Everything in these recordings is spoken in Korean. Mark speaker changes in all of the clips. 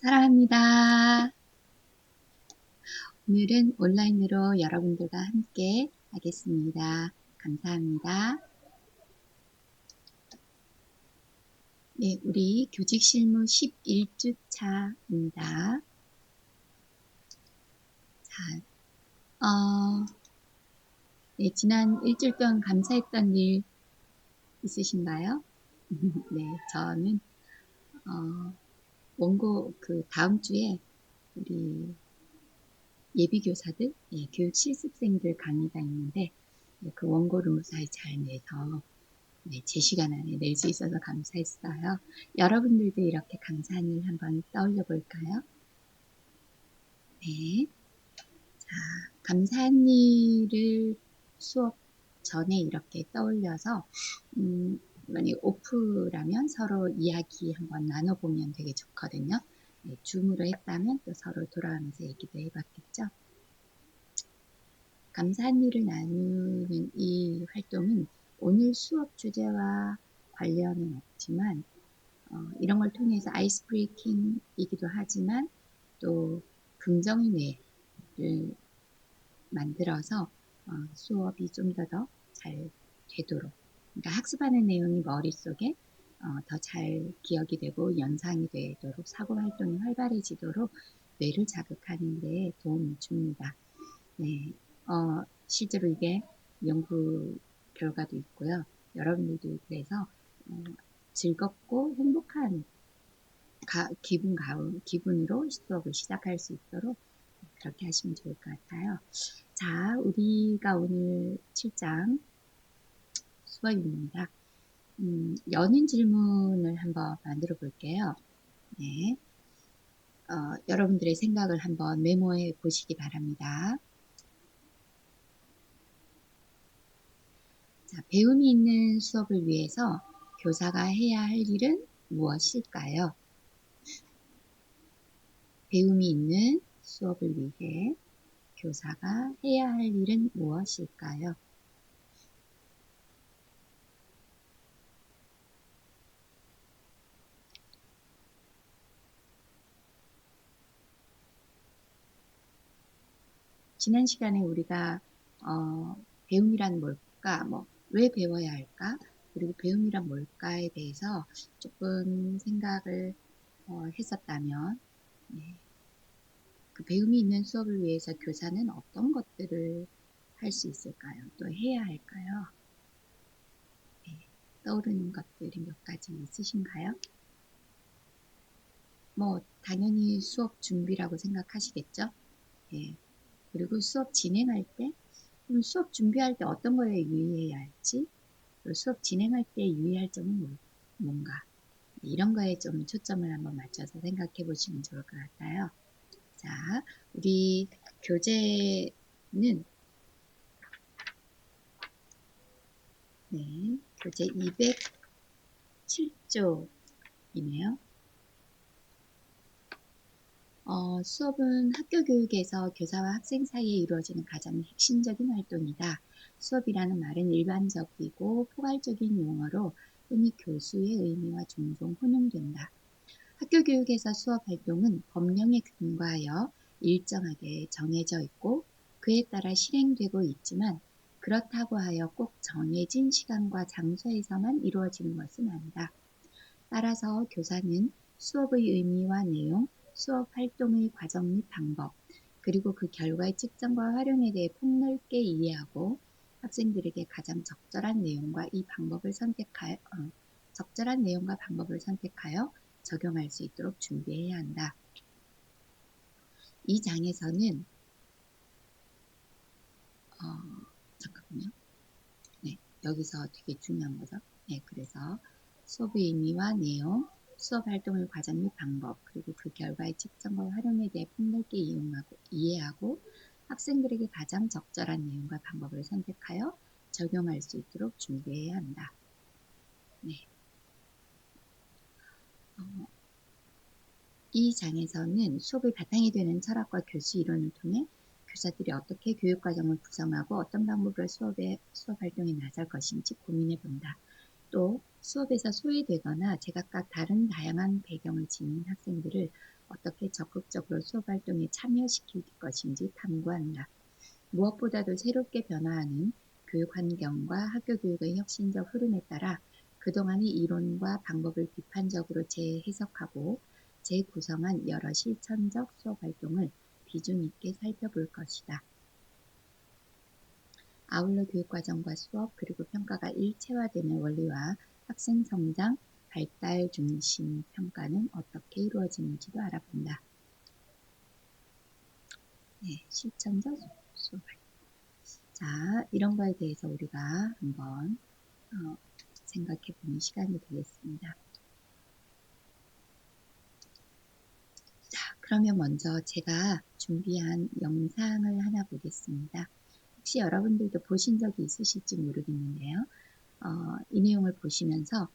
Speaker 1: 사랑합니다. 오늘은 온라인으로 여러분들과 함께 하겠습니다. 감사합니다. 네, 우리 교직 실무 11주차입니다. 자, 네, 지난 일주일 동안 감사했던 일 있으신가요? 네, 저는 원고 다음 주에 우리 예비교사들, 교육 실습생들 강의가 있는데 그 원고를 무사히 잘 내서 제 시간 안에 낼 수 있어서 감사했어요. 여러분들도 이렇게 감사한 일 한번 떠올려 볼까요? 네. 자, 감사한 일을 수업 전에 이렇게 떠올려서, 만약 오프라면 서로 이야기 한번 나눠보면 되게 좋거든요. 네, 줌으로 했다면 또 서로 돌아가면서 얘기도 해봤겠죠. 감사한 일을 나누는 이 활동은 오늘 수업 주제와 관련은 없지만 이런 걸 통해서 아이스 브레이킹이기도 하지만 또 긍정의 뇌를 만들어서 수업이 좀 더 잘 되도록, 그러니까 학습하는 내용이 머릿속에 더 잘 기억이 되고 연상이 되도록 사고 활동이 활발해지도록 뇌를 자극하는 데 도움을 줍니다. 네, 실제로 이게 연구 결과도 있고요. 여러분들도 그래서 즐겁고 행복한 기분으로 수업을 시작할 수 있도록 그렇게 하시면 좋을 것 같아요. 자, 우리가 오늘 7장 수업입니다. 여는 질문을 한번 만들어 볼게요. 네, 여러분들의 생각을 한번 메모해 보시기 바랍니다. 자, 배움이 있는 수업을 위해서 교사가 해야 할 일은 무엇일까요? 배움이 있는 수업을 위해 교사가 해야 할 일은 무엇일까요? 지난 시간에 우리가 배움이란 뭘까, 왜 배워야 할까, 그리고 배움이란 뭘까에 대해서 조금 생각을 했었다면, 네, 그 배움이 있는 수업을 위해서 교사는 어떤 것들을 할 수 있을까요? 또 해야 할까요? 네, 떠오르는 것들이 몇 가지 있으신가요? 당연히 수업 준비라고 생각하시겠죠? 네, 그리고 수업 진행할 때, 그럼 수업 준비할 때 어떤 거에 유의해야 할지, 수업 진행할 때 유의할 점은 뭔가, 이런 거에 좀 초점을 한번 맞춰서 생각해 보시면 좋을 것 같아요. 자, 우리 교재는 교재 207조이네요. 수업은 학교 교육에서 교사와 학생 사이에 이루어지는 가장 핵심적인 활동이다. 수업이라는 말은 일반적이고 포괄적인 용어로 흔히 교수의 의미와 종종 혼용된다. 학교 교육에서 수업 활동은 법령에 근거하여 일정하게 정해져 있고 그에 따라 실행되고 있지만 그렇다고 하여 꼭 정해진 시간과 장소에서만 이루어지는 것은 아니다. 따라서 교사는 수업의 의미와 내용, 수업 활동의 과정 및 방법, 그리고 그 결과의 측정과 활용에 대해 폭넓게 이해하고 학생들에게 가장 적절한 내용과 방법을 선택하여 적용할 수 있도록 준비해야 한다. 이 장에서는 잠깐만요. 네, 여기서 되게 중요한 거죠. 네, 그래서 수업의 의미와 내용, 수업 활동의 과정 및 방법, 그리고 그 결과의 측정과 활용에 대해 폭넓게 이해하고 학생들에게 가장 적절한 내용과 방법을 선택하여 적용할 수 있도록 준비해야 한다. 네. 이 장에서는 수업의 바탕이 되는 철학과 교수 이론을 통해 교사들이 어떻게 교육과정을 구성하고 어떤 방법으로 수업 활동에 나설 것인지 고민해 본다. 또 수업에서 소외되거나 제각각 다른 다양한 배경을 지닌 학생들을 어떻게 적극적으로 수업 활동에 참여시킬 것인지 탐구한다. 무엇보다도 새롭게 변화하는 교육 환경과 학교 교육의 혁신적 흐름에 따라 그동안의 이론과 방법을 비판적으로 재해석하고 재구성한 여러 실천적 수업 활동을 비중 있게 살펴볼 것이다. 아울러 교육과정과 수업 그리고 평가가 일체화되는 원리와 학생 성장, 발달 중심 평가는 어떻게 이루어지는지도 알아본다. 네, 실천적 수업 활동. 자, 이런 거에 대해서 우리가 한번 생각해보는 시간이 되겠습니다. 자, 그러면 먼저 제가 준비한 영상을 하나 보겠습니다. 혹시 여러분들도 보신 적이 있으실지 모르겠는데요. 이 내용을 보시면서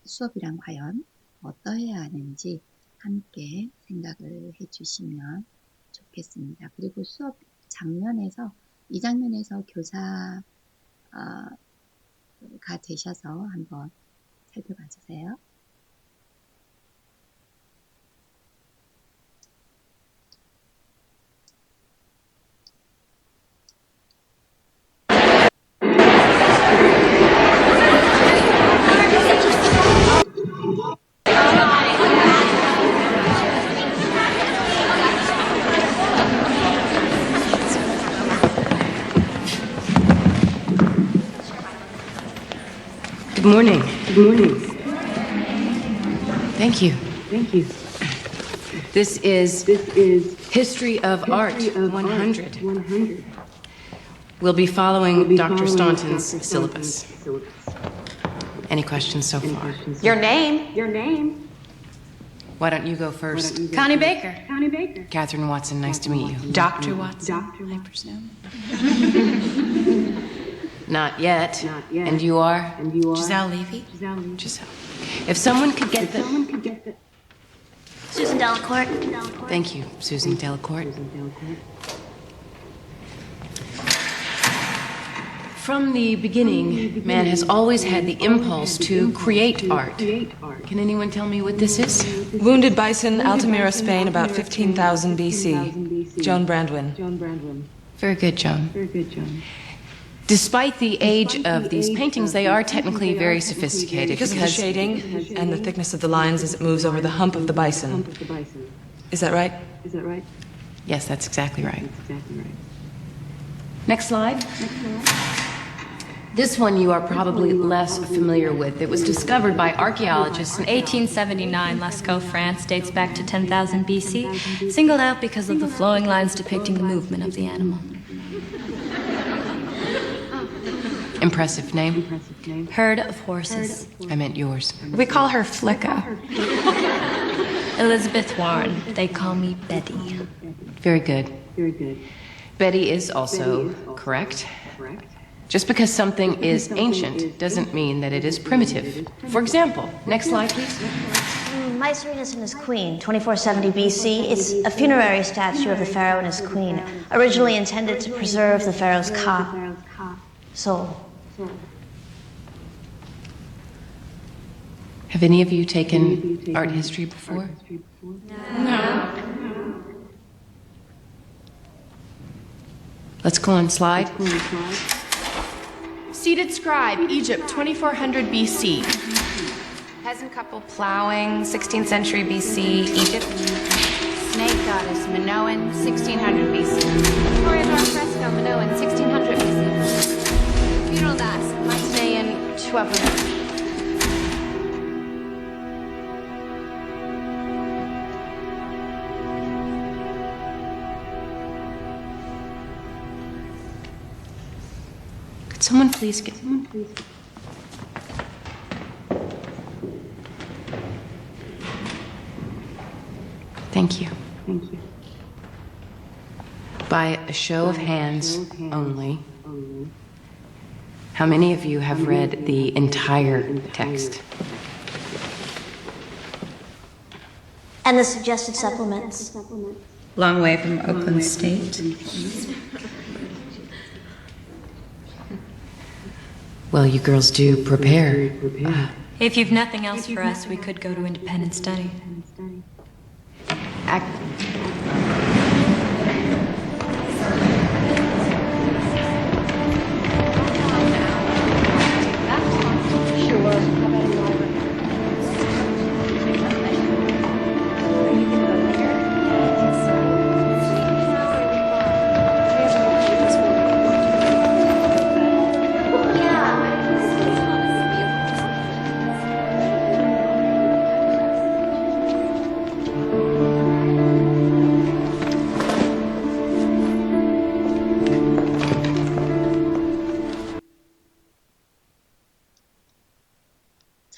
Speaker 1: 수업이란 과연 어떠해야 하는지 함께 생각을 해주시면 좋겠습니다. 그리고 수업 장면에서 이 장면에서 교사가 되셔서 한번 살펴봐 주세요.
Speaker 2: Good morning.
Speaker 3: Good morning.
Speaker 2: Thank you.
Speaker 3: Thank you.
Speaker 2: This is History of Art
Speaker 3: History of
Speaker 2: 100.
Speaker 3: Art 100.
Speaker 2: We'll be following
Speaker 3: We'll be
Speaker 2: Dr.
Speaker 3: following
Speaker 2: Staunton's
Speaker 3: Dr.
Speaker 2: syllabus.
Speaker 3: Staunton's
Speaker 2: Any questions so
Speaker 3: Any
Speaker 2: far?
Speaker 3: questions?
Speaker 4: Your name?
Speaker 3: Your name?
Speaker 2: Why don't you go
Speaker 3: Why
Speaker 2: first?
Speaker 3: don't you go
Speaker 4: Connie
Speaker 3: first?
Speaker 4: Baker.
Speaker 3: Connie Baker.
Speaker 2: Catherine Watson, nice to meet you.
Speaker 4: Dr. Watson,
Speaker 3: Dr.
Speaker 4: I
Speaker 3: Watson.
Speaker 4: presume.
Speaker 2: Not yet.
Speaker 3: Not yet.
Speaker 2: And you are?
Speaker 3: And you are?
Speaker 4: Giselle Levy.
Speaker 3: Giselle Levy.
Speaker 2: Giselle. If someone could get
Speaker 3: If
Speaker 2: the...
Speaker 3: someone could get the...
Speaker 5: Susan Delacourt.
Speaker 2: Thank you, Susan Delacourt.
Speaker 3: Susan Delacourt.
Speaker 2: From the beginning, man has always had the impulse to create art.
Speaker 3: Create art.
Speaker 2: Can anyone tell me what this is?
Speaker 6: Wounded Bison, Altamira, Spain, about 15,000 BC. Joan Brandwin.
Speaker 3: Joan Brandwin.
Speaker 2: Very good, Joan.
Speaker 3: Very good, Joan.
Speaker 2: Despite the age of these paintings, they are technically very sophisticated
Speaker 6: Because of the shading and the thickness of the lines as it moves over the hump of the bison.
Speaker 3: Hump of the bison.
Speaker 6: Is that right?
Speaker 3: Is that right?
Speaker 2: Yes, that's exactly right.
Speaker 3: That's exactly right.
Speaker 2: Next slide. This one you are probably less familiar with. It was discovered by archaeologists in
Speaker 7: 1879, Lascaux, France, dates back to 10,000 BC, singled out because of the flowing lines depicting the movement of the animal.
Speaker 2: Impressive name.
Speaker 3: Impressive name.
Speaker 7: Herd of horses.
Speaker 2: I meant yours.
Speaker 4: We call her Flicka.
Speaker 7: Elizabeth Warren. They call me Betty.
Speaker 2: Very good.
Speaker 3: Very good.
Speaker 2: Betty is also correct.
Speaker 3: Correct.
Speaker 2: Just because something is ancient doesn't mean that it is primitive. For example, next slide, please.
Speaker 5: Mycerinus and his queen, 2470 BC. It's a funerary statue of the pharaoh and his queen, originally intended to preserve the pharaoh's soul.
Speaker 2: Have any of you taken art history before? Let's go on slide.
Speaker 8: Seated scribe, Egypt, 2400 BC. Peasant couple plowing, 16th century BC, Egypt. Snake goddess, Minoan, 1600 BC. Victoria Bar fresco, Minoan, 1600 BC. Funeral mass, Mycenaean, 1200.
Speaker 2: Could someone please get... Thank you.
Speaker 3: Thank you.
Speaker 2: By a show of hands only, how many of you have read the entire text?
Speaker 5: And the suggested supplements.
Speaker 4: Long way from Oakland State.
Speaker 2: Well, you girls do prepare.
Speaker 7: If you've nothing else for us, we could go to independent study.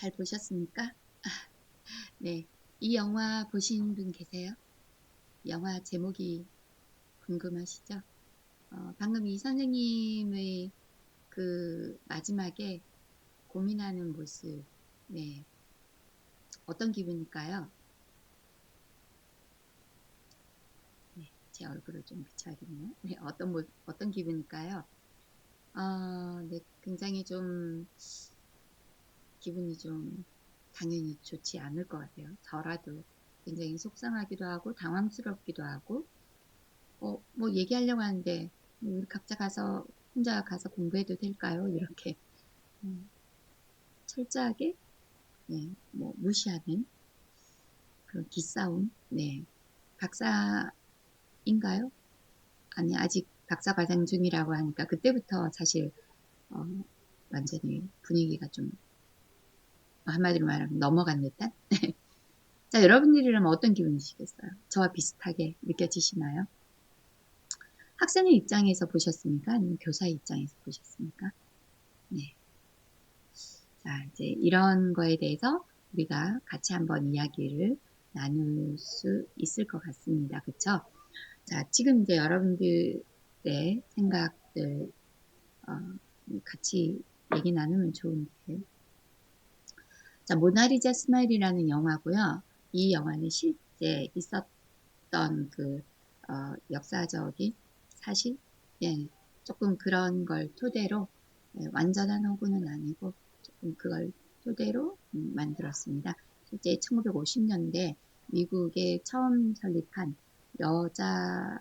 Speaker 1: 잘 보셨습니까? 네, 이 영화 보신 분 계세요? 영화 제목이 궁금하시죠? 방금 이 선생님의 그 마지막에 고민하는 모습, 네, 어떤 기분일까요? 네, 제 얼굴을 좀 비춰야겠네요. 네, 어떤 기분일까요? 네, 굉장히 좀 기분이 좀 당연히 좋지 않을 것 같아요. 저라도 굉장히 속상하기도 하고 당황스럽기도 하고 뭐 얘기하려고 하는데 우리 각자 가서 혼자 가서 공부해도 될까요? 이렇게 철저하게 네, 뭐 무시하는 그런 기싸움. 네, 박사인가요? 아니 아직 박사 과정 중이라고 하니까 그때부터 사실 완전히 분위기가 좀 한마디로 말하면 넘어간 듯한. 자, 여러분들이라면 어떤 기분이시겠어요? 저와 비슷하게 느껴지시나요? 학생의 입장에서 보셨습니까? 아니면 교사의 입장에서 보셨습니까? 네. 자, 이제 이런 거에 대해서 우리가 같이 한번 이야기를 나눌 수 있을 것 같습니다. 그쵸? 자, 지금 이제 여러분들의 생각들, 같이 얘기 나누면 좋은데. 자, 모나리자 스마일이라는 영화고요. 이 영화는 실제 있었던 그 역사적인 사실, 예, 조금 그런 걸 토대로 완전한 허구는 아니고 조금 그걸 토대로 만들었습니다. 실제 1950년대 미국에 처음 설립한 여자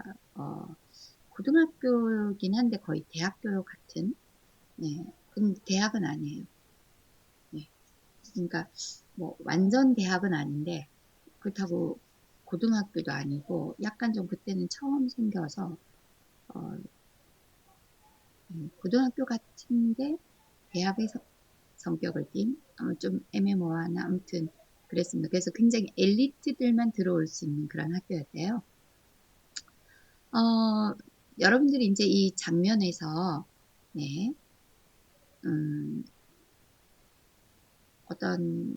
Speaker 1: 고등학교긴 한데 거의 대학교 같은, 네, 근데 대학은 아니에요. 네, 그러니까 뭐 완전 대학은 아닌데 그렇다고 고등학교도 아니고 약간 좀 그때는 처음 생겨서 고등학교 같은데 대학의 성격을 띤 좀 애매모호한 아무튼 그랬습니다. 그래서 굉장히 엘리트들만 들어올 수 있는 그런 학교였대요. 여러분들이 이제 이 장면에서 네, 어떤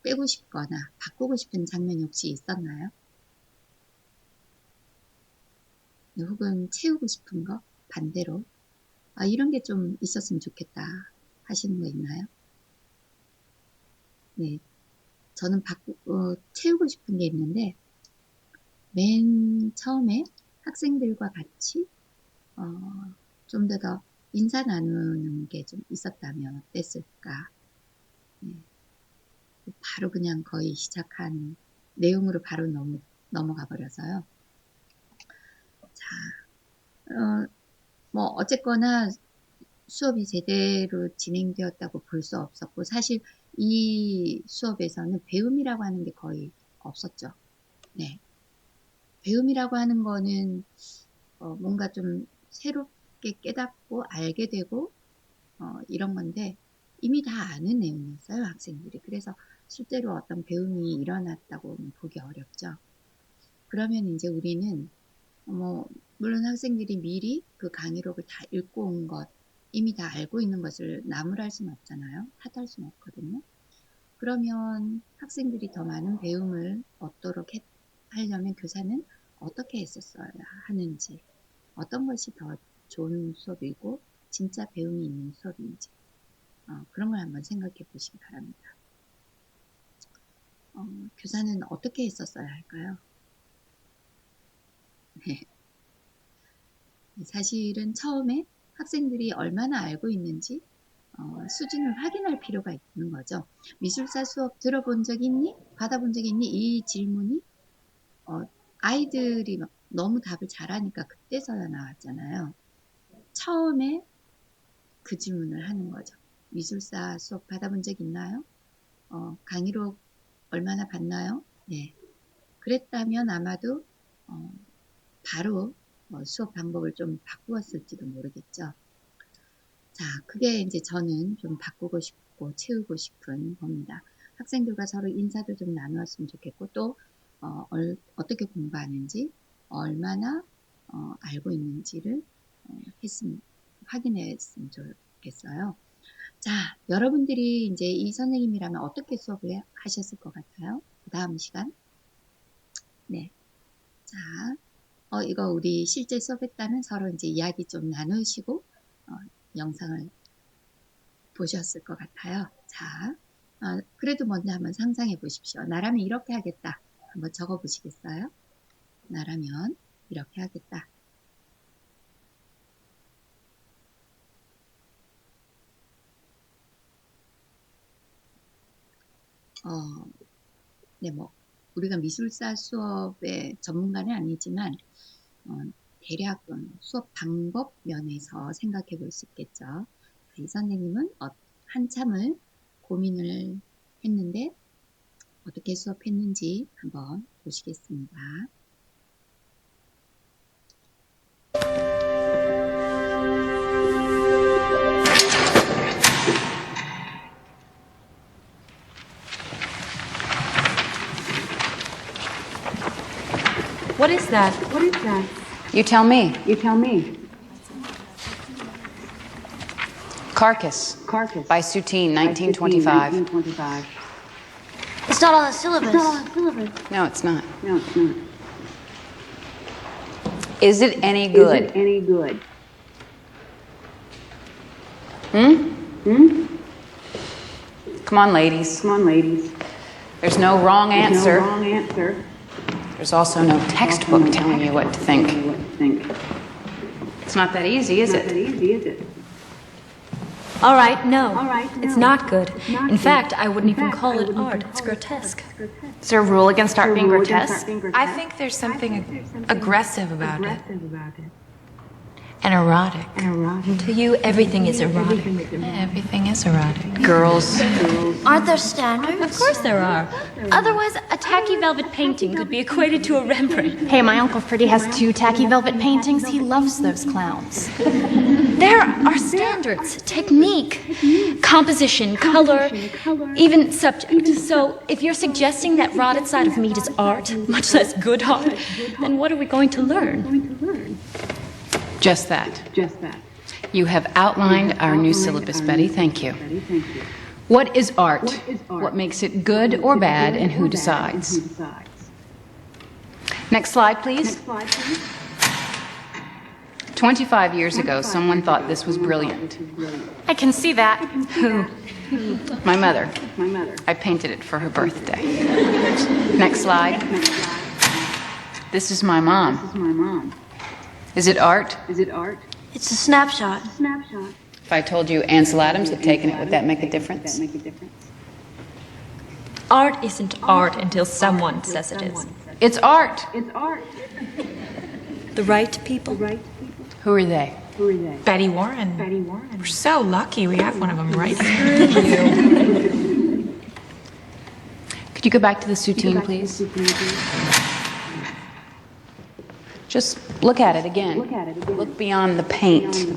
Speaker 1: 빼고 싶거나 바꾸고 싶은 장면이 혹시 있었나요? 네, 혹은 채우고 싶은 거 반대로 이런 게 좀 있었으면 좋겠다 하시는 거 있나요? 네, 저는 채우고 싶은 게 있는데 맨 처음에 학생들과 같이 좀 더 인사 나누는 게 좀 있었다면 어땠을까? 네, 바로 그냥 거의 시작한 내용으로 바로 넘어가 버려서요. 자, 뭐 어쨌거나 수업이 제대로 진행되었다고 볼 수 없었고 사실 이 수업에서는 배움이라고 하는 게 거의 없었죠. 네, 배움이라고 하는 거는 뭔가 좀 새롭게 깨닫고 알게 되고 이런 건데 이미 다 아는 내용이었어요, 학생들이. 그래서 실제로 어떤 배움이 일어났다고 보기 어렵죠. 그러면 이제 우리는 물론 학생들이 미리 그 강의록을 다 읽고 온 것, 이미 다 알고 있는 것을 나무랄 수는 없잖아요. 탓할 수는 없거든요. 그러면 학생들이 더 많은 배움을 얻도록 하려면 교사는 어떻게 했었어야 하는지, 어떤 것이 더 좋은 수업이고 진짜 배움이 있는 수업인지 그런 걸 한번 생각해 보시기 바랍니다. 교사는 어떻게 했었어야 할까요? 네. 사실은 처음에 학생들이 얼마나 알고 있는지 수준을 확인할 필요가 있는 거죠. 미술사 수업 들어본 적 있니? 받아본 적 있니? 이 질문이 아이들이 막 너무 답을 잘하니까 그때서야 나왔잖아요. 처음에 그 질문을 하는 거죠. 미술사 수업 받아본 적 있나요? 강의록 얼마나 봤나요? 네. 그랬다면 아마도 바로 수업 방법을 좀 바꾸었을지도 모르겠죠. 자, 그게 이제 저는 좀 바꾸고 싶고 채우고 싶은 겁니다. 학생들과 서로 인사도 좀 나누었으면 좋겠고 또 어떻게 공부하는지 얼마나 알고 있는지를 확인했으면 좋겠어요. 자, 여러분들이 이제 이 선생님이라면 어떻게 수업을 하셨을 것 같아요? 그 다음 시간. 네. 자, 이거 우리 실제 수업했다면 서로 이제 이야기 좀 나누시고, 영상을 보셨을 것 같아요. 자, 그래도 먼저 한번 상상해 보십시오. 나라면 이렇게 하겠다. 한번 적어 보시겠어요? 나라면 이렇게 하겠다. 네, 뭐, 우리가 미술사 수업의 전문가는 아니지만, 대략 수업 방법 면에서 생각해 볼 수 있겠죠. 이 선생님은 한참을 고민을 했는데, 어떻게 수업했는지 한번 보시겠습니다.
Speaker 7: What is that?
Speaker 3: You tell me.
Speaker 9: Carcass. By Soutine, 1925.
Speaker 5: It's not on the syllabus.
Speaker 9: No, it's not. Is it any good? Come on, ladies. There's no wrong answer. There's also no textbook telling you what to think. It's not that easy, is it?
Speaker 7: All right, no. It's not good. In fact, I wouldn't even call it art. It's grotesque.
Speaker 8: Is there a rule against art being grotesque?
Speaker 6: I think there's something aggressive about it.
Speaker 8: And erotic.
Speaker 7: To you, everything is erotic.
Speaker 8: Everything is erotic.
Speaker 9: Girls.
Speaker 5: Aren't there standards?
Speaker 7: Of course there are. Otherwise, a tacky velvet painting could be equated to a Rembrandt.
Speaker 8: Hey, my Uncle Freddie has 2 tacky velvet paintings. He loves those clowns.
Speaker 7: There are standards, technique, composition, color, even subject. So, if you're suggesting that rotted side of meat is art, much less good art, then what are we going to learn?
Speaker 9: Just that. You have outlined our new syllabus, Betty. Thank you. What is art? What makes it good or bad, and who decides? Next slide, please. 25 years ago, someone thought this was brilliant.
Speaker 8: I can see that.
Speaker 7: Who?
Speaker 9: My mother. I painted it for her birthday. Next slide. This is my mom. Is it art?
Speaker 5: It's a snapshot.
Speaker 9: If I told you Ansel Adams had taken it, would that make a difference?
Speaker 7: Art isn't art until someone says it is.
Speaker 9: It's art.
Speaker 7: The right people?
Speaker 9: Who are they?
Speaker 6: Betty Warren. We're so lucky we have one of them right here.
Speaker 9: Could you go back to the Soutine, please? Just look at it again. Look beyond the paint.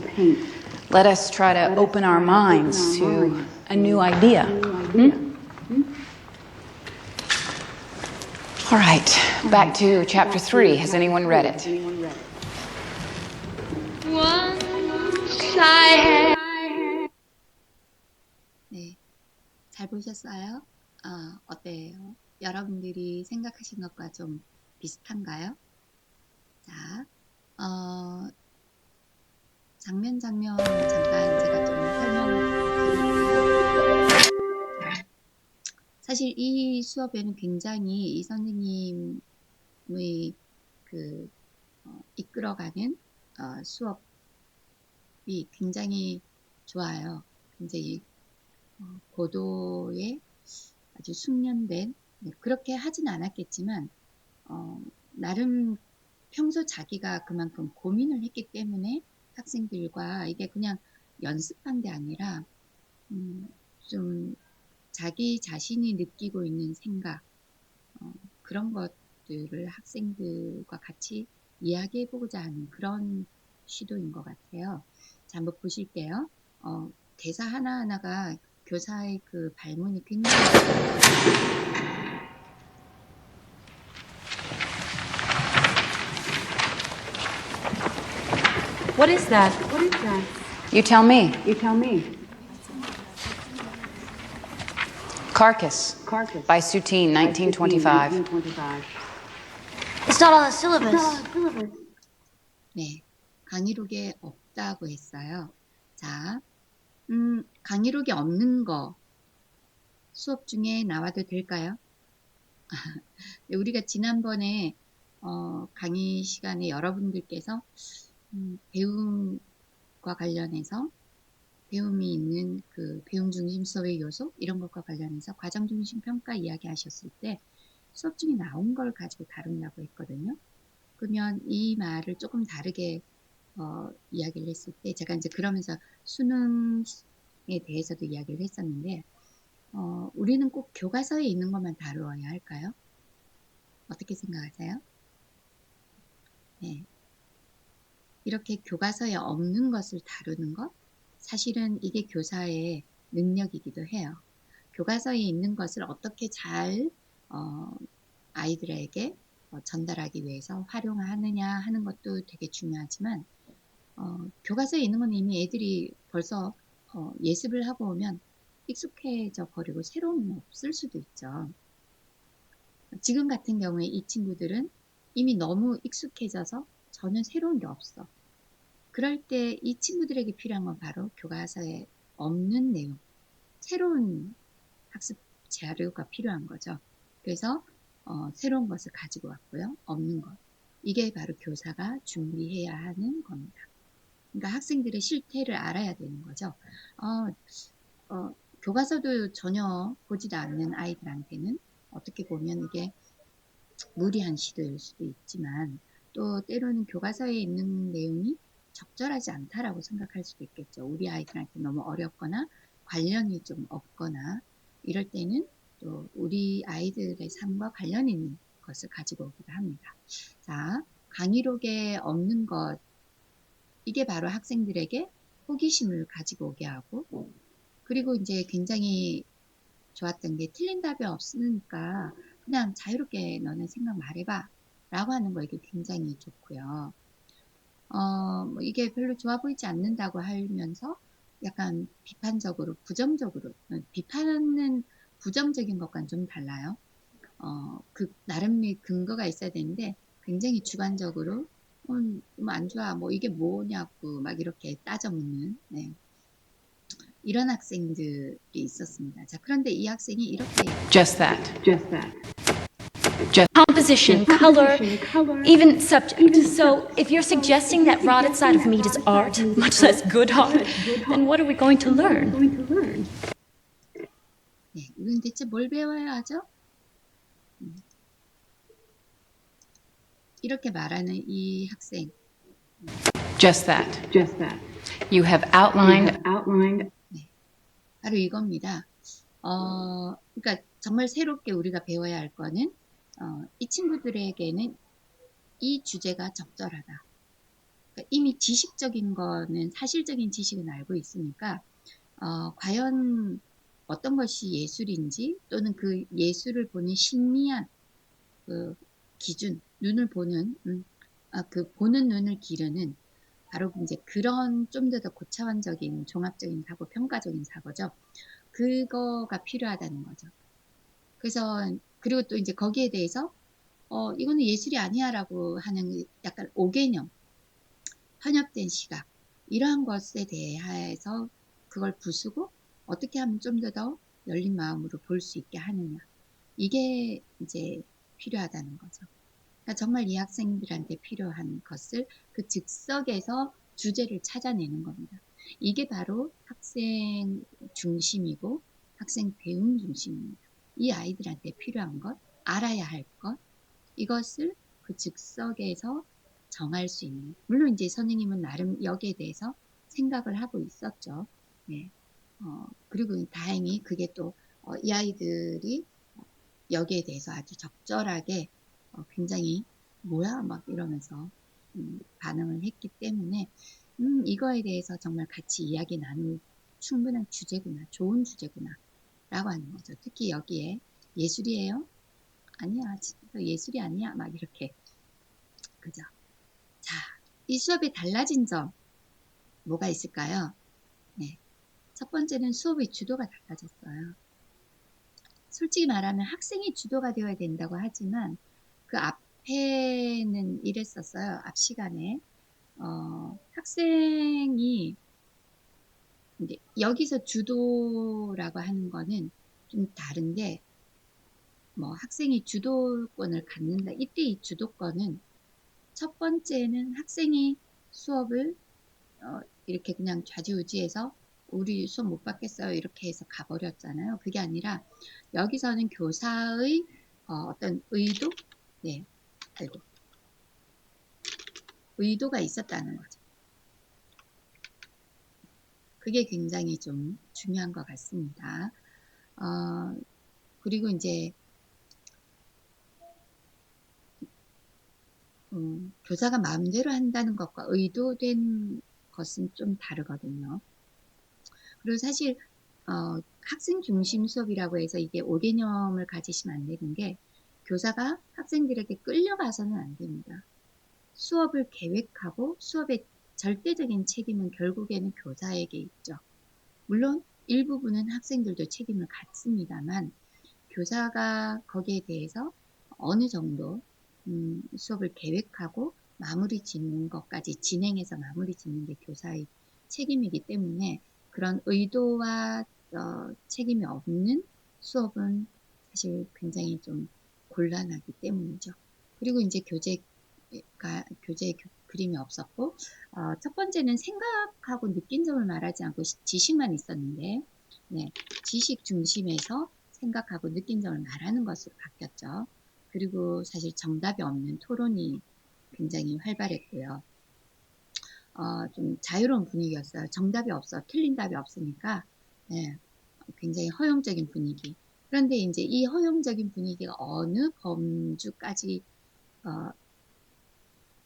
Speaker 9: Let us try to open our minds to a new idea. All right, back to chapter 3. Has anyone read it?
Speaker 1: 네, 잘 보셨어요? 어때요? 여러분들이 생각하신 것과 좀 비슷한가요? 자, 장면 잠깐 제가 좀 설명을 드릴게요. 사실 이 수업에는 굉장히 이 선생님의 이끌어가는 수업이 굉장히 좋아요. 굉장히 고도의 아주 숙련된, 그렇게 하진 않았겠지만 나름 평소 자기가 그만큼 고민을 했기 때문에 학생들과 이게 그냥 연습한 게 아니라 좀 자기 자신이 느끼고 있는 생각 그런 것들을 학생들과 같이 이야기해보고자 하는 그런 시도인 것 같아요. 자, 한번 보실게요. 대사 하나하나가 교사의 그 발문이 굉장히
Speaker 4: What is that?
Speaker 3: You tell me.
Speaker 9: Carcass by Soutine, 1925.
Speaker 5: It's not on the syllabus.
Speaker 1: 네, 강의록에 없다고 했어요. 자, 강의록이 없는 거 수업 중에 나와도 될까요? 우리가 지난번에 강의 시간에 여러분들께서 배움과 관련해서 배움이 있는 그 배움 중심 수업의 요소 이런 것과 관련해서 과정 중심 평가 이야기 하셨을 때 수업 중에 나온 걸 가지고 다룬다고 했거든요. 그러면 이 말을 조금 다르게 이야기를 했을 때 제가 이제 그러면서 수능에 대해서도 이야기를 했었는데 우리는 꼭 교과서에 있는 것만 다루어야 할까요? 어떻게 생각하세요? 네. 이렇게 교과서에 없는 것을 다루는 것 사실은 이게 교사의 능력이기도 해요. 교과서에 있는 것을 어떻게 잘 아이들에게 전달하기 위해서 활용하느냐 하는 것도 되게 중요하지만 교과서에 있는 건 이미 애들이 벌써 예습을 하고 오면 익숙해져 버리고 새로운 건 없을 수도 있죠. 지금 같은 경우에 이 친구들은 이미 너무 익숙해져서 전혀 새로운 게 없어. 그럴 때 이 친구들에게 필요한 건 바로 교과서에 없는 내용, 새로운 학습 자료가 필요한 거죠. 그래서 새로운 것을 가지고 왔고요. 없는 것. 이게 바로 교사가 준비해야 하는 겁니다. 그러니까 학생들의 실태를 알아야 되는 거죠. 교과서도 전혀 보지도 않는 아이들한테는 어떻게 보면 이게 무리한 시도일 수도 있지만 또 때로는 교과서에 있는 내용이 적절하지 않다라고 생각할 수도 있겠죠. 우리 아이들한테 너무 어렵거나 관련이 좀 없거나 이럴 때는 또 우리 아이들의 삶과 관련 있는 것을 가지고 오기도 합니다. 자, 강의록에 없는 것 이게 바로 학생들에게 호기심을 가지고 오게 하고 그리고 이제 굉장히 좋았던 게 틀린 답이 없으니까 그냥 자유롭게 너네 생각 말해봐 라고 하는 거 이게 굉장히 좋고요. 뭐 이게 별로 좋아 보이지 않는다고 하면서 약간 비판적으로 부정적으로 비판은 부정적인 것과는 좀 달라요. 그 나름의 근거가 있어야 되는데 굉장히 주관적으로 안 좋아 뭐 이게 뭐냐고 막 이렇게 따져 묻는 네. 이런 학생들이 있었습니다. 자, 그런데 이 학생이 이렇게
Speaker 2: Just that.
Speaker 7: Composition, color, even subject. So, if you're suggesting that rotted side of meat is art, much less good art, then what are we going to learn?
Speaker 1: 네, 이건 대체 뭘 배워야 하죠? 이렇게 말하는 이 학생.
Speaker 2: Just that. You have outlined.
Speaker 1: 네, 바로 이겁니다. 그러니까 정말 새롭게 우리가 배워야 할 거는 이 친구들에게는 이 주제가 적절하다. 그러니까 이미 지식적인 거는 사실적인 지식은 알고 있으니까 과연 어떤 것이 예술인지 또는 그 예술을 보는 신미한 그 기준, 눈을 보는 그 보는 눈을 기르는 바로 이제 그런 좀 더 고차원적인 종합적인 사고, 평가적인 사고죠. 그거가 필요하다는 거죠. 그래서 그리고 또 이제 거기에 대해서 이거는 예술이 아니야라고 하는 약간 오개념, 편협된 시각 이러한 것에 대해서 그걸 부수고 어떻게 하면 좀 더 열린 마음으로 볼 수 있게 하느냐 이게 이제 필요하다는 거죠. 그러니까 정말 이 학생들한테 필요한 것을 그 즉석에서 주제를 찾아내는 겁니다. 이게 바로 학생 중심이고 학생 배움 중심입니다. 이 아이들한테 필요한 것, 알아야 할 것, 이것을 그 즉석에서 정할 수 있는, 물론 이제 선생님은 나름 여기에 대해서 생각을 하고 있었죠. 네. 그리고 다행히 그게 또 이 아이들이 여기에 대해서 아주 적절하게 굉장히 뭐야 막 이러면서 반응을 했기 때문에 이거에 대해서 정말 같이 이야기 나눌 충분한 주제구나, 좋은 주제구나 라고 하는 거죠. 특히 여기에 예술이에요? 아니야, 예술이 아니야 막 이렇게, 그죠? 자, 이 수업이 달라진 점 뭐가 있을까요? 네, 첫 번째는 수업의 주도가 달라졌어요. 솔직히 말하면 학생이 주도가 되어야 된다고 하지만 그 앞에는 이랬었어요. 앞 시간에 학생이 이제 여기서 주도라고 하는 거는 좀 다른데, 뭐 학생이 주도권을 갖는다. 이때 이 주도권은 첫 번째는 학생이 수업을 이렇게 그냥 좌지우지해서 우리 수업 못 받겠어요 이렇게 해서 가버렸잖아요. 그게 아니라 여기서는 교사의 어떤 의도, 네, 아이고, 의도가 있었다는 거죠. 그게 굉장히 좀 중요한 것 같습니다. 그리고 이제 교사가 마음대로 한다는 것과 의도된 것은 좀 다르거든요. 그리고 사실 학생 중심 수업이라고 해서 이게 오개념을 가지시면 안 되는 게, 교사가 학생들에게 끌려가서는 안 됩니다. 수업을 계획하고 수업의 절대적인 책임은 결국에는 교사에게 있죠. 물론 일부분은 학생들도 책임을 갖습니다만, 교사가 거기에 대해서 어느 정도 수업을 계획하고 마무리 짓는 것까지 진행해서 마무리 짓는 게 교사의 책임이기 때문에, 그런 의도와 책임이 없는 수업은 사실 굉장히 좀 곤란하기 때문이죠. 그리고 이제 교재 그림이 없었고, 첫 번째는 생각하고 느낀 점을 말하지 않고 지식만 있었는데, 네, 지식 중심에서 생각하고 느낀 점을 말하는 것으로 바뀌었죠. 그리고 사실 정답이 없는 토론이 굉장히 활발했고요. 좀 자유로운 분위기였어요. 정답이 없어, 틀린 답이 없으니까, 네, 굉장히 허용적인 분위기. 그런데 이제 이 허용적인 분위기가 어느 범주까지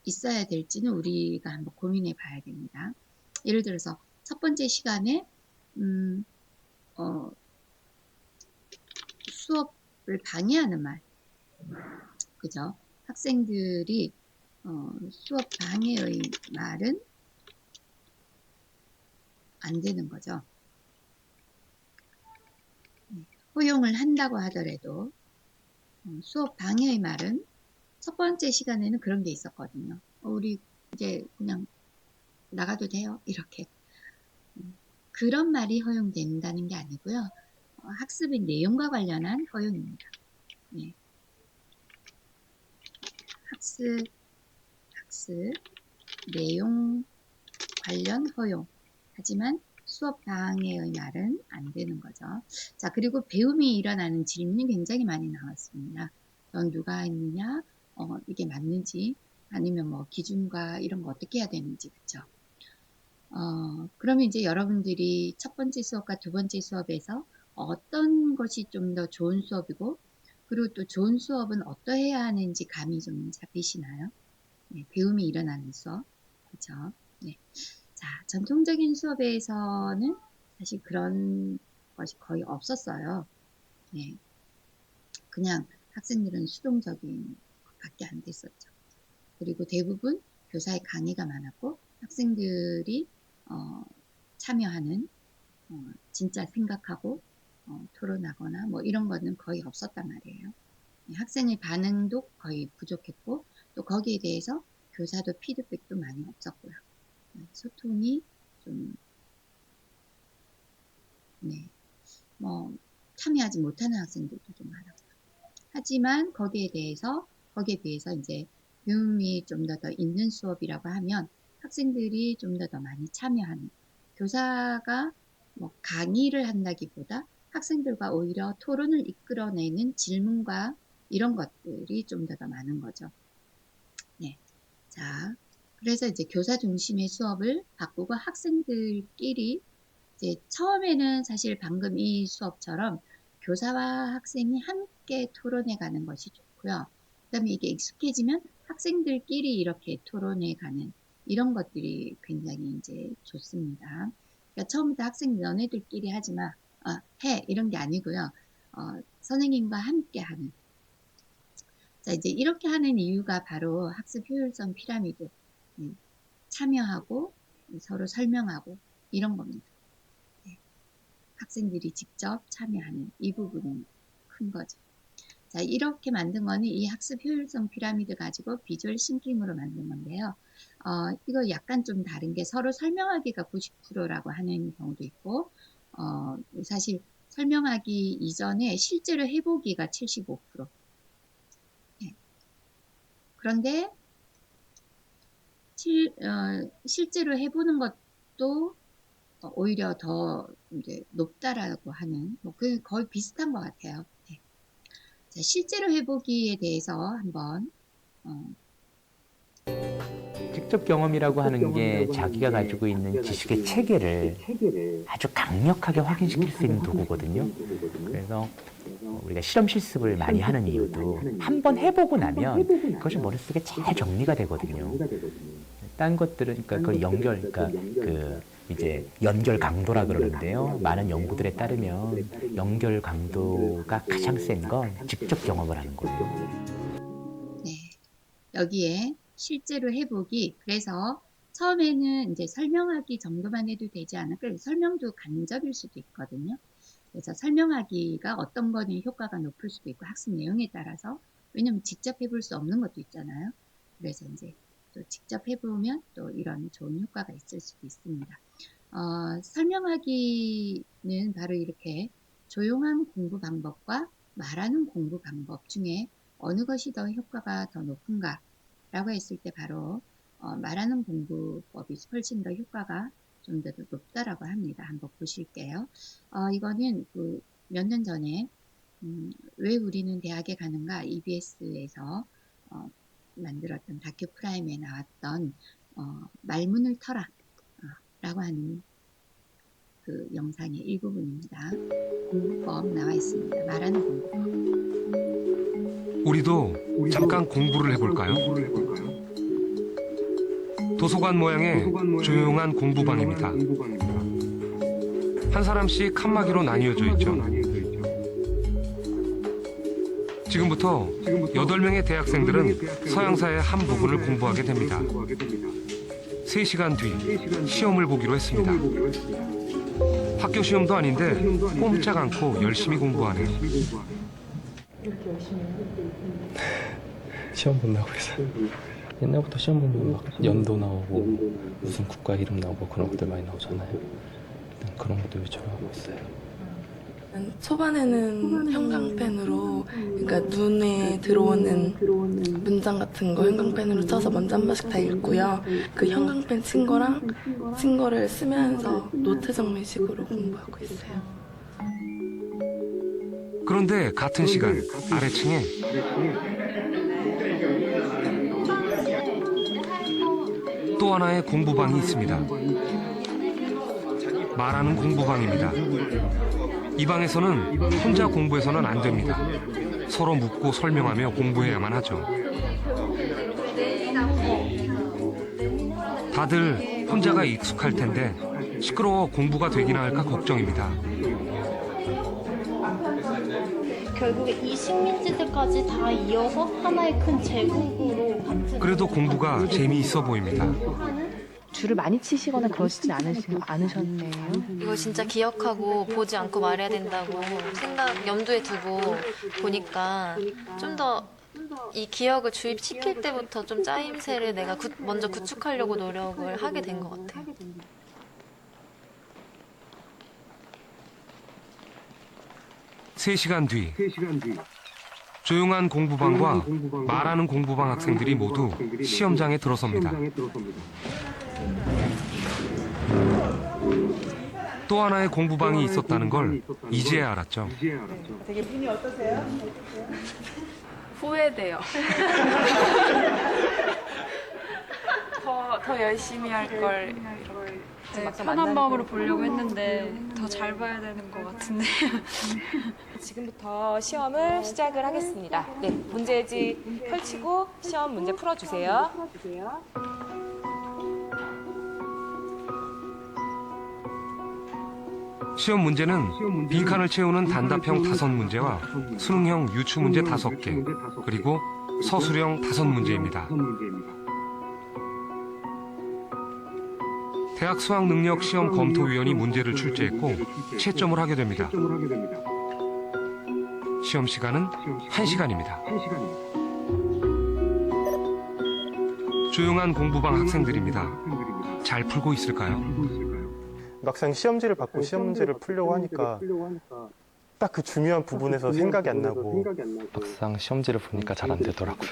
Speaker 1: 있어야 될지는 우리가 한번 고민해 봐야 됩니다. 예를 들어서 첫 번째 시간에 수업을 방해하는 말, 그죠? 학생들이 수업 방해의 말은 안 되는 거죠. 허용을 한다고 하더라도 수업 방해의 말은, 첫 번째 시간에는 그런 게 있었거든요. 우리 이제 그냥 나가도 돼요? 이렇게. 그런 말이 허용된다는 게 아니고요. 학습의 내용과 관련한 허용입니다. 네. 학습 내용 관련 허용. 하지만 수업 방해의 말은 안 되는 거죠. 자, 그리고 배움이 일어나는 질문이 굉장히 많이 나왔습니다. 넌 누가 했느냐? 이게 맞는지, 아니면 뭐 기준과 이런 거 어떻게 해야 되는지, 그쵸? 그러면 이제 여러분들이 첫 번째 수업과 두 번째 수업에서 어떤 것이 좀 더 좋은 수업이고, 그리고 또 좋은 수업은 어떠해야 하는지 감이 좀 잡히시나요? 네, 배움이 일어나는 수업, 그쵸? 네. 자, 전통적인 수업에서는 사실 그런 것이 거의 없었어요. 네. 그냥 학생들은 수동적인 것밖에 안 됐었죠. 그리고 대부분 교사의 강의가 많았고, 학생들이 참여하는, 진짜 생각하고 토론하거나 뭐 이런 거는 거의 없었단 말이에요. 학생의 반응도 거의 부족했고, 또 거기에 대해서 교사도 피드백도 많이 없었고요. 소통이 좀, 네, 뭐 참여하지 못하는 학생들도 좀 많았고요. 하지만 거기에 비해서 이제 배움이 좀 더 있는 수업이라고 하면 학생들이 좀 더 많이 참여하는, 교사가 뭐 강의를 한다기보다 학생들과 오히려 토론을 이끌어내는 질문과 이런 것들이 좀 더 많은 거죠. 자, 그래서 이제 교사 중심의 수업을 바꾸고 학생들끼리 이제 처음에는 사실 방금 이 수업처럼 교사와 학생이 함께 토론해 가는 것이 좋고요. 그다음에 이게 익숙해지면 학생들끼리 이렇게 토론해 가는 이런 것들이 굉장히 이제 좋습니다. 그러니까 처음부터 학생 너네들끼리 하지 마, 해 이런 게 아니고요. 선생님과 함께 하는. 자, 이제 이렇게 하는 이유가 바로 학습 효율성 피라미드. 참여하고 서로 설명하고 이런 겁니다. 학생들이 직접 참여하는 이 부분이 큰 거죠. 자, 이렇게 만든 거는 이 학습 효율성 피라미드 가지고 비주얼 싱킹으로 만든 건데요. 이거 약간 좀 다른 게 서로 설명하기가 90%라고 하는 경우도 있고, 사실 설명하기 이전에 실제로 해보기가 75%. 네. 그런데 실제로 해보는 것도 오히려 더 이제 높다라고 하는 그 거의 비슷한 것 같아요. 네. 자, 실제로 해보기에 대해서 한번
Speaker 10: 직접 경험이라고 하는 게 자기가 가지고 있는 지식의 체계를 아주 강력하게 확인시킬 수 있는 도구거든요. 그래서 우리가 실험 실습을 많이 하는 이유도 한번 해보고 나면 그것이 머릿속에 잘 정리가 되거든요. 딴 것들은 그러니까 그 연결, 그러니까 그 이제 연결 강도라 그러는데요. 많은 연구들에 따르면 연결 강도가 가장 센 건 직접 경험을 하는 거예요.
Speaker 1: 네, 여기에 실제로 해보기. 그래서 처음에는 이제 설명하기 정도만 해도 되지 않을까. 설명도 간접일 수도 있거든요. 그래서 설명하기가 어떤 거는 효과가 높을 수도 있고 학습 내용에 따라서, 왜냐면 직접 해볼 수 없는 것도 있잖아요. 그래서 이제 또 직접 해보면 또 이런 좋은 효과가 있을 수도 있습니다. 설명하기는 바로 이렇게 조용한 공부 방법과 말하는 공부 방법 중에 어느 것이 더 효과가 더 높은가 라고 했을 때 바로 말하는 공부법이 훨씬 더 효과가 좀 더 높다라고 합니다. 한번 보실게요. 이거는 그 몇 년 전에 왜 우리는 대학에 가는가 EBS에서 만들었던 다큐 프라임에 나왔던 말문을 터라 라고 하는 그 영상의 일부분입니다. 공부법 나와 있습니다. 말하는 공부법.
Speaker 11: 우리도 잠깐 공부를 해볼까요? 도서관 모양의 조용한 공부방입니다. 한 사람씩 칸막이로 나뉘어져 있죠. 지금부터 8명의 대학생들은 서양사의 한 부분을 공부하게 됩니다. 3시간 뒤 시험을 보기로 했습니다. 학교 시험도 아닌데 꼼짝 않고 열심히 공부하네요.
Speaker 12: 시험 본다고 해서 옛날부터 시험 보면 막 연도 나오고 무슨 국가 이름 나오고 그런 것들 많이 나오잖아요. 일단 그런 것도 위주로 있어요.
Speaker 13: 초반에는 형광펜으로, 그러니까 눈에 들어오는 문장 같은 거 형광펜으로 쳐서 먼저 한 번씩 다 읽고요. 그 형광펜 친 거랑 친 거를 쓰면서 노트 정리식으로 공부하고 있어요.
Speaker 11: 그런데 같은 시간 아래층에 또 하나의 공부방이 있습니다. 말하는 공부방입니다. 이 방에서는 혼자 공부해서는 안 됩니다. 서로 묻고 설명하며 공부해야만 하죠. 다들 혼자가 익숙할 텐데 시끄러워 공부가 되기나 할까 걱정입니다.
Speaker 7: 결국에 이 식민지들까지 다 이어서 하나의 큰 제국으로
Speaker 11: 그래도 공부가 재미있어 보입니다.
Speaker 14: 줄을 많이 치시거나 그러시진 않으셨네요.
Speaker 15: 이거 진짜 기억하고 보지 않고 말해야 된다고 염두에 두고 보니까 좀 더 이 기억을 주입시킬 때부터 좀 짜임새를 내가 먼저 구축하려고 노력을 하게 된 것 같아요.
Speaker 11: 세 시간 뒤 조용한 공부방과 말하는 공부방 학생들이 모두 시험장에 들어섭니다. 또 하나의 공부방이 있었다는 걸 이제야 알았죠.
Speaker 13: 되게 기분이 어떠세요? 후회돼요. 더 열심히 할 걸.
Speaker 16: 네, 편한 마음으로 보려고 했는데 더 잘 봐야 되는 것 같은데.
Speaker 6: 지금부터 시험을 시작을 하겠습니다. 네, 문제지 펼치고 시험 문제 풀어주세요.
Speaker 11: 시험 문제는 빈칸을 채우는 단답형 5문제와 수능형 유추문제 5개, 그리고 서술형 5문제입니다. 대학 수학능력시험검토위원이 문제를 출제했고 채점을 하게 됩니다. 시험 시간은 1시간입니다. 조용한 공부방 학생들입니다. 잘 풀고 있을까요?
Speaker 12: 막상 시험지를 받고 시험 문제를 풀려고 하니까 딱 그 중요한 부분에서 생각이 안 나고 막상 시험지를 보니까 잘 안 되더라고요.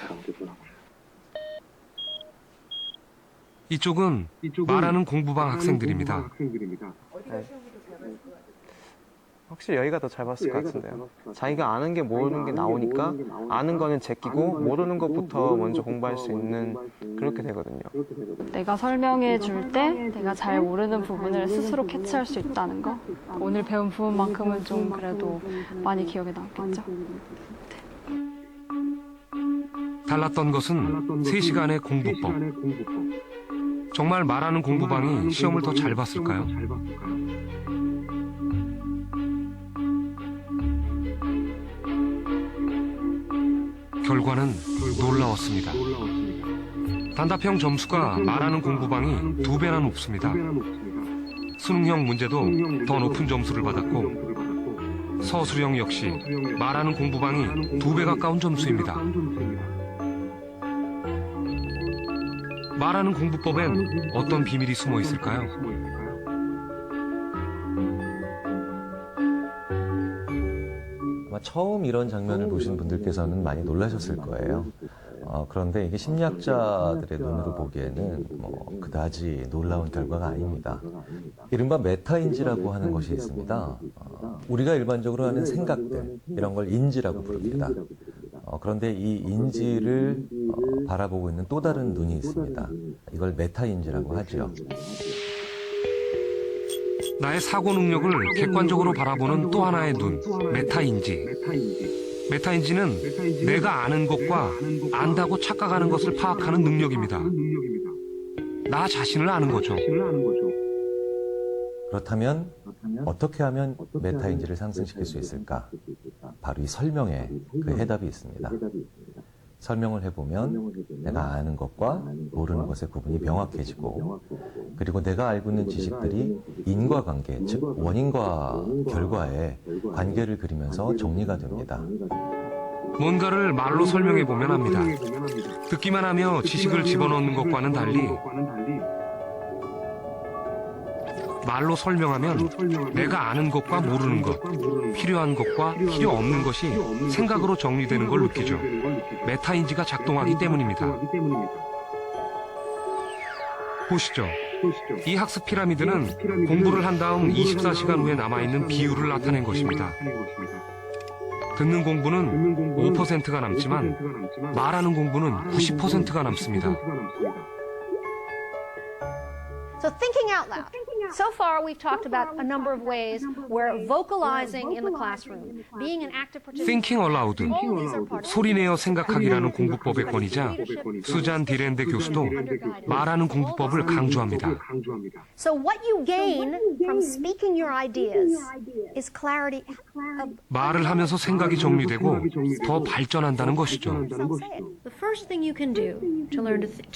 Speaker 11: 이쪽은 말하는 공부방 학생들입니다.
Speaker 17: 네. 확실히 여기가 더 잘 봤을 것 같은데요. 자기가 아는 게 모르는 게 나오니까 아는 거는 제끼고 모르는 것부터 먼저 공부할 수 있는 그렇게 되거든요.
Speaker 16: 내가 설명해 줄 때 내가 잘 모르는 부분을 스스로 캐치할 수 있다는 거. 오늘 배운 부분만큼은 좀 그래도 많이 기억에 남겠죠.
Speaker 11: 달랐던 것은 3시간의 공부법. 정말 말하는 공부방이 시험을 더 잘 봤을까요? 결과는 놀라웠습니다. 단답형 점수가 말하는 공부방이 2배나 높습니다. 수능형 문제도 더 높은 점수를 받았고 서술형 역시 말하는 공부방이 2배 가까운 점수입니다. 말하는 공부법엔 어떤 비밀이 숨어 있을까요?
Speaker 18: 아마 처음 이런 장면을 보신 분들께서는 많이 놀라셨을 거예요. 그런데 이게 심리학자들의 눈으로 보기에는 그다지 놀라운 결과가 아닙니다. 이른바 메타인지라고 하는 것이 있습니다. 우리가 일반적으로 하는 생각들, 이런 걸 인지라고 부릅니다. 그런데 이 인지를 바라보고 있는 또 다른 눈이 있습니다. 이걸 메타인지라고 하죠.
Speaker 11: 나의 사고 능력을 객관적으로 바라보는 또 하나의 눈, 메타인지. 메타인지는 내가 아는 것과 안다고 착각하는 것을 파악하는 능력입니다. 나 자신을 아는 거죠.
Speaker 18: 그렇다면 어떻게 하면 메타인지를 상승시킬 수 있을까? 바로 이 설명에 그 해답이 있습니다. 설명을 해보면 내가 아는 것과 모르는 것의 구분이 명확해지고, 그리고 내가 알고 있는 지식들이 인과관계, 즉 원인과 결과의 관계를 그리면서 정리가 됩니다.
Speaker 11: 뭔가를 말로 설명해보면 합니다. 듣기만 하며 지식을 집어넣는 것과는 달리 말로 설명하면 내가 아는 것과 모르는 것, 필요한 것과 필요 없는 것이 생각으로 정리되는 걸 느끼죠. 메타인지가 작동하기 때문입니다. 보시죠. 이 학습 피라미드는 공부를 한 다음 24시간 후에 남아있는 비율을 나타낸 것입니다. 듣는 공부는 5%가 남지만 말하는 공부는 90%가 남습니다.
Speaker 19: So thinking out loud. So far, we've talked about a number of ways where vocalizing in the classroom, being an active participant.
Speaker 11: Thinking aloud, 소리내어 생각하기라는 공부법의 권위자 수잔 디랜데 교수도 말하는 공부법을 강조합니다.
Speaker 19: So what you gain from speaking your ideas is clarity.
Speaker 11: 말을 하면서 생각이 정리되고 더 발전한다는 것이죠.
Speaker 19: The first thing you can do to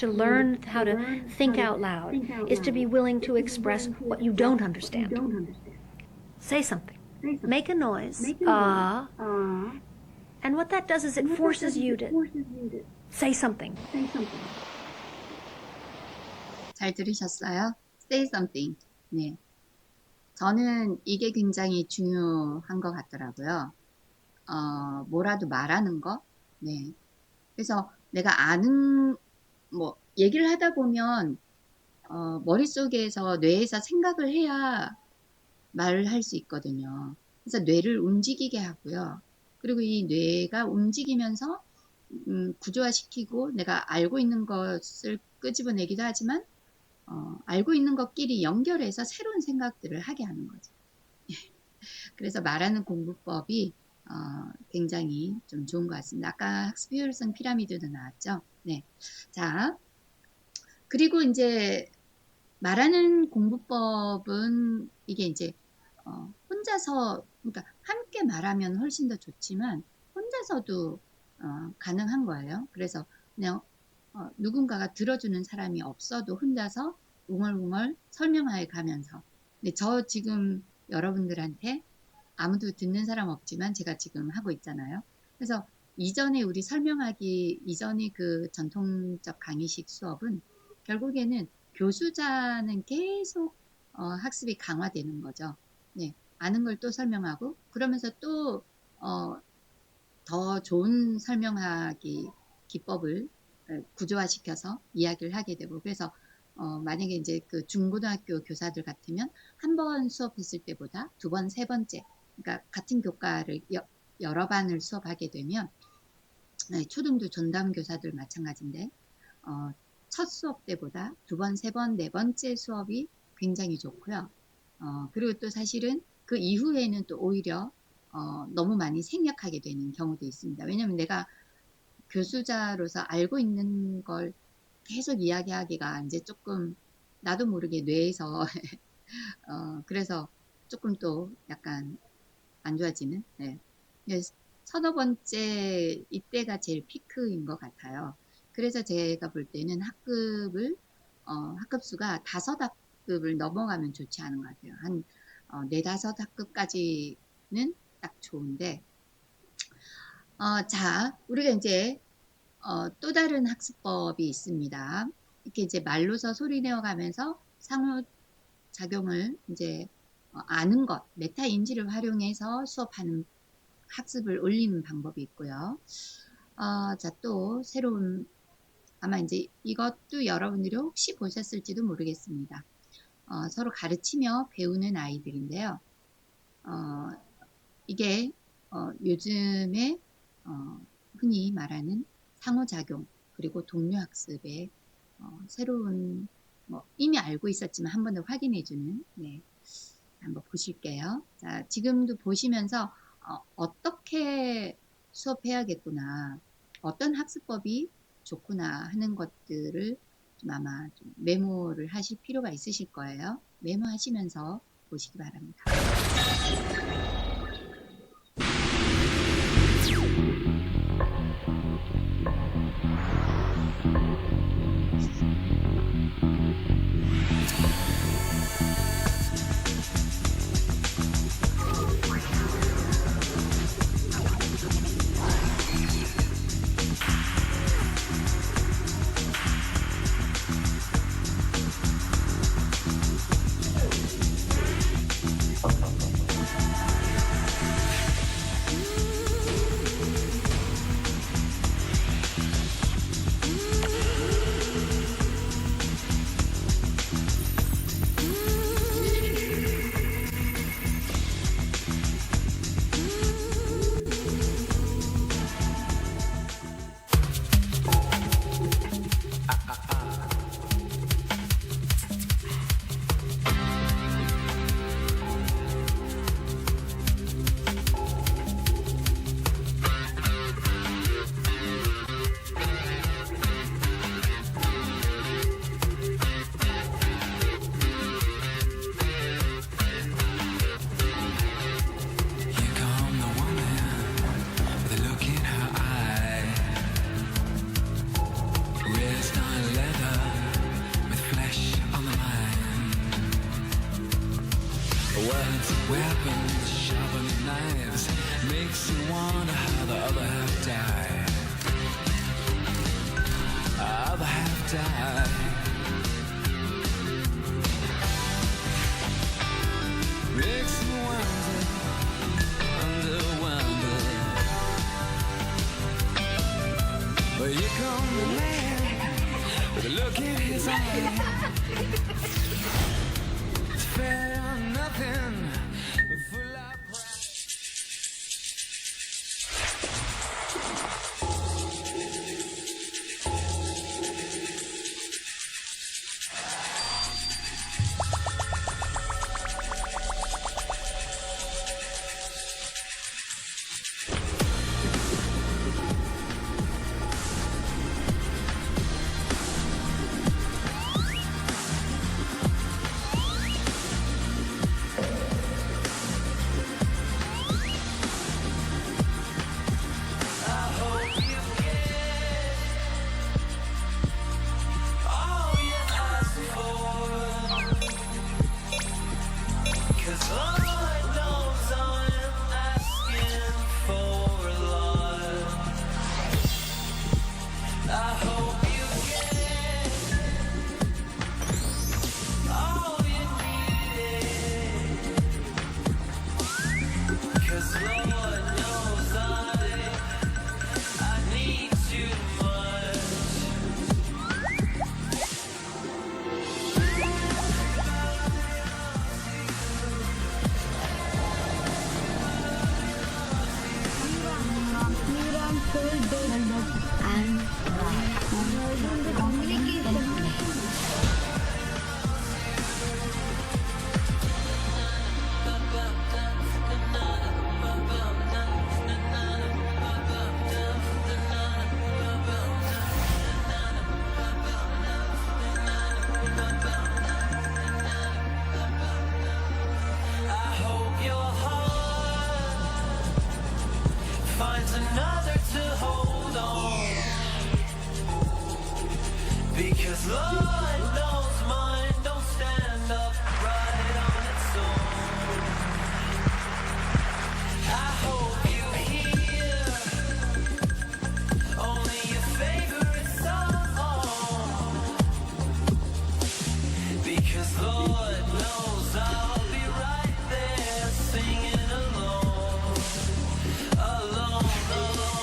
Speaker 19: learn how to think out loud is to be willing to express what you don't understand. Say something. Make a noise. And what that does is it forces you to say something.
Speaker 1: 잘 들으셨어요? Say something. 네. 저는 이게 굉장히 중요한 것 같더라고요. 뭐라도 말하는 거. 네. 그래서 내가 아는, 얘기를 하다 보면, 머릿속에서, 뇌에서 생각을 해야 말을 할 수 있거든요. 그래서 뇌를 움직이게 하고요. 그리고 이 뇌가 움직이면서, 구조화시키고 내가 알고 있는 것을 끄집어내기도 하지만, 알고 있는 것끼리 연결해서 새로운 생각들을 하게 하는 거죠. 그래서 말하는 공부법이 굉장히 좀 좋은 것 같습니다. 아까 학습 효율성 피라미드도 나왔죠. 네. 자, 그리고 이제 말하는 공부법은 이게 이제 혼자서, 그러니까 함께 말하면 훨씬 더 좋지만 혼자서도 가능한 거예요. 그래서 그냥 누군가가 들어주는 사람이 없어도 혼자서 웅얼웅얼 설명해 가면서. 근데 저 지금 여러분들한테 아무도 듣는 사람 없지만 제가 지금 하고 있잖아요. 그래서 이전에 우리 설명하기 이전의 그 전통적 강의식 수업은 결국에는 교수자는 계속 학습이 강화되는 거죠. 네, 아는 걸 또 설명하고 그러면서 또 더 좋은 설명하기 기법을 구조화시켜서 이야기를 하게 되고, 그래서 만약에 이제 그 중고등학교 교사들 같으면 한 번 수업했을 때보다 두 번, 세 번째, 그러니까 같은 교과를 여러 반을 수업하게 되면, 초등도 전담 교사들 마찬가지인데 첫 수업 때보다 두 번, 세 번, 네 번째 수업이 굉장히 좋고요. 그리고 또 사실은 그 이후에는 또 오히려 너무 많이 생략하게 되는 경우도 있습니다. 왜냐하면 내가 교수자로서 알고 있는 걸 계속 이야기하기가 이제 조금 나도 모르게 뇌에서 그래서 조금 또 약간 안 좋아지는, 네. 서너 번째 이때가 제일 피크인 것 같아요. 그래서 제가 볼 때는 학급수가 5학급을 넘어가면 좋지 않은 것 같아요. 한 4, 5학급까지는 딱 좋은데, 자, 우리가 이제 또 다른 학습법이 있습니다. 이렇게 이제 말로서 소리내어 가면서 상호작용을 이제 아는 것, 메타인지를 활용해서 수업하는 학습을 올리는 방법이 있고요. 자, 또 새로운, 아마 이제 이것도 여러분들이 혹시 보셨을지도 모르겠습니다. 서로 가르치며 배우는 아이들인데요. 이게 요즘에 흔히 말하는 상호작용 그리고 동료학습의 새로운, 이미 알고 있었지만 한 번 더 확인해주는, 네, 한번 보실게요. 자, 지금도 보시면서 어떻게 수업해야겠구나, 어떤 학습법이 좋구나 하는 것들을 좀 아마 좀 메모를 하실 필요가 있으실 거예요. 메모하시면서 보시기 바랍니다.
Speaker 20: Weapons, sharpening knives, makes you wonder how the other half died. Other half died. Makes you wonder, wonder. But here come the man with a look in his eye. It's fair or nothing. I hope you get all you needed. 'Cause Lord knows I need too much. I hope your heart finds another to hold on, because Lord knows mine don't stand up right on its own. I hope you hear only your favorite song, because Lord knows I'll be right there singing along, alone, alone.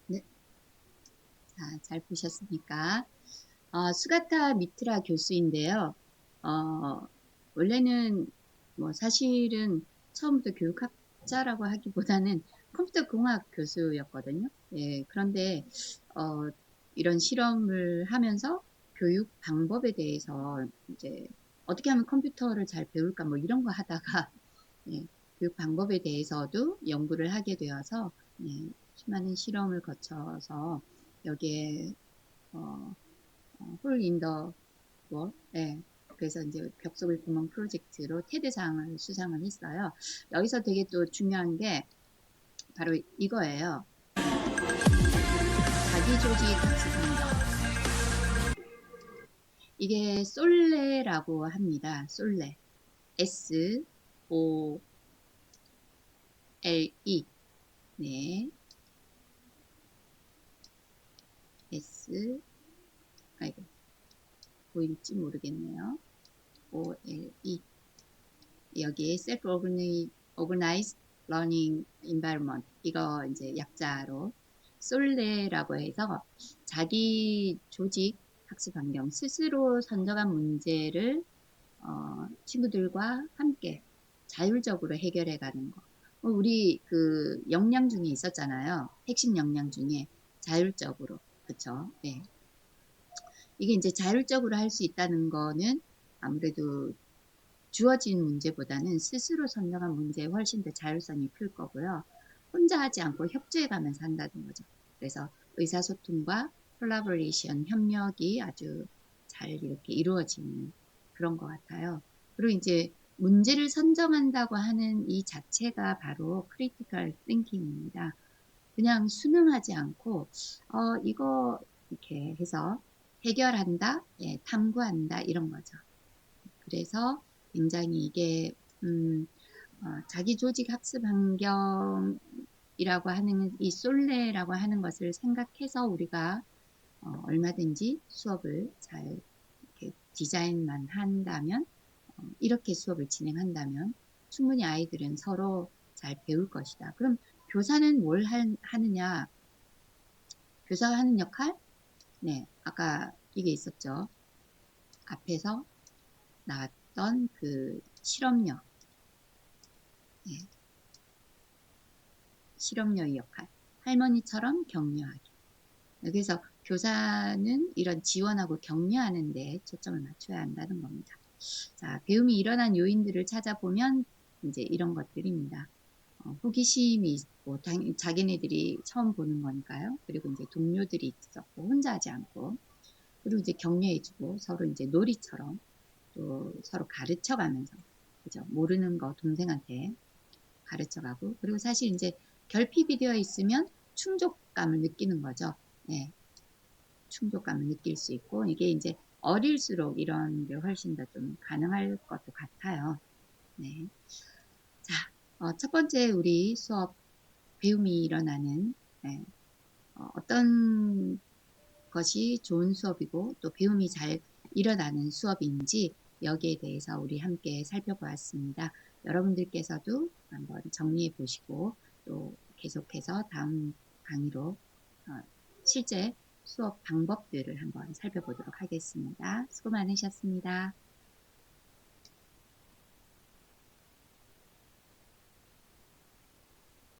Speaker 1: 네. 자, 잘 보셨습니까? 수가타 미트라 교수인데요. 원래는 뭐 사실은 처음부터 교육학자라고 하기보다는 컴퓨터 공학 교수였거든요. 예, 그런데 이런 실험을 하면서 교육 방법에 대해서 이제 어떻게 하면 컴퓨터를 잘 배울까 뭐 이런 거 하다가 예, 교육 방법에 대해서도 연구를 하게 되어서 예, 수많은 실험을 거쳐서 여기에 홀 인더 월, 예, 그래서 이제 벽 속의 구멍 프로젝트로 테드상을 수상을 했어요. 여기서 되게 또 중요한 게 바로 이거예요. 자기 조직 학습입니다. 이게 솔레라고 합니다. 솔레. S-O-L-E. 네. 아이고. 보일지 모르겠네요. O-L-E. 여기에 Self-Organized Learning Environment. 이거 이제 약자로 솔레라고 해서 자기 조직 학습 환경, 스스로 선정한 문제를 친구들과 함께 자율적으로 해결해 가는 거. 우리 그 역량 중에 있었잖아요. 핵심 역량 중에 자율적으로. 그쵸? 네. 이게 이제 자율적으로 할 수 있다는 거는 아무래도 주어진 문제보다는 스스로 선정한 문제에 훨씬 더 자율성이 클 거고요. 혼자 하지 않고 협조해 가면서 한다는 거죠. 그래서 의사소통과 콜라보레이션, 협력이 아주 잘 이렇게 이루어지는 그런 것 같아요. 그리고 이제 문제를 선정한다고 하는 이 자체가 바로 크리티컬 띵킹입니다. 그냥 수능하지 않고 이거 이렇게 해서 해결한다, 예, 탐구한다 이런 거죠. 그래서 굉장히 이게 자기 조직 학습 환경이라고 하는 이 솔레라고 하는 것을 생각해서 우리가 얼마든지 수업을 잘 이렇게 디자인만 한다면 이렇게 수업을 진행한다면 충분히 아이들은 서로 잘 배울 것이다. 그럼 교사는 뭘 하느냐? 교사가 하는 역할? 네, 아까 이게 있었죠. 앞에서 나왔던 그 실험녀. 네. 실험녀의 역할. 할머니처럼 격려하기. 그래서 교사는 이런 지원하고 격려하는 데 초점을 맞춰야 한다는 겁니다. 자, 배움이 일어난 요인들을 찾아보면 이제 이런 것들입니다. 호기심이 있고, 자기네들이 처음 보는 거니까요. 그리고 이제 동료들이 있었고, 혼자 하지 않고, 그리고 이제 격려해주고, 서로 이제 놀이처럼 또 서로 가르쳐 가면서 그죠? 모르는 거 동생한테 가르쳐가고, 그리고 사실 이제 결핍이 되어 있으면 충족감을 느끼는 거죠. 네. 충족감을 느낄 수 있고, 이게 이제 어릴수록 이런 게 훨씬 더 좀 가능할 것도 같아요. 네. 자, 첫 번째 우리 수업 배움이 일어나는, 네. 어떤 것이 좋은 수업이고 또 배움이 잘 일어나는 수업인지 여기에 대해서 우리 함께 살펴보았습니다. 여러분들께서도 한번 정리해 보시고 또 계속해서 다음 강의로 실제 수업 방법들을 한번 살펴보도록 하겠습니다. 수고 많으셨습니다.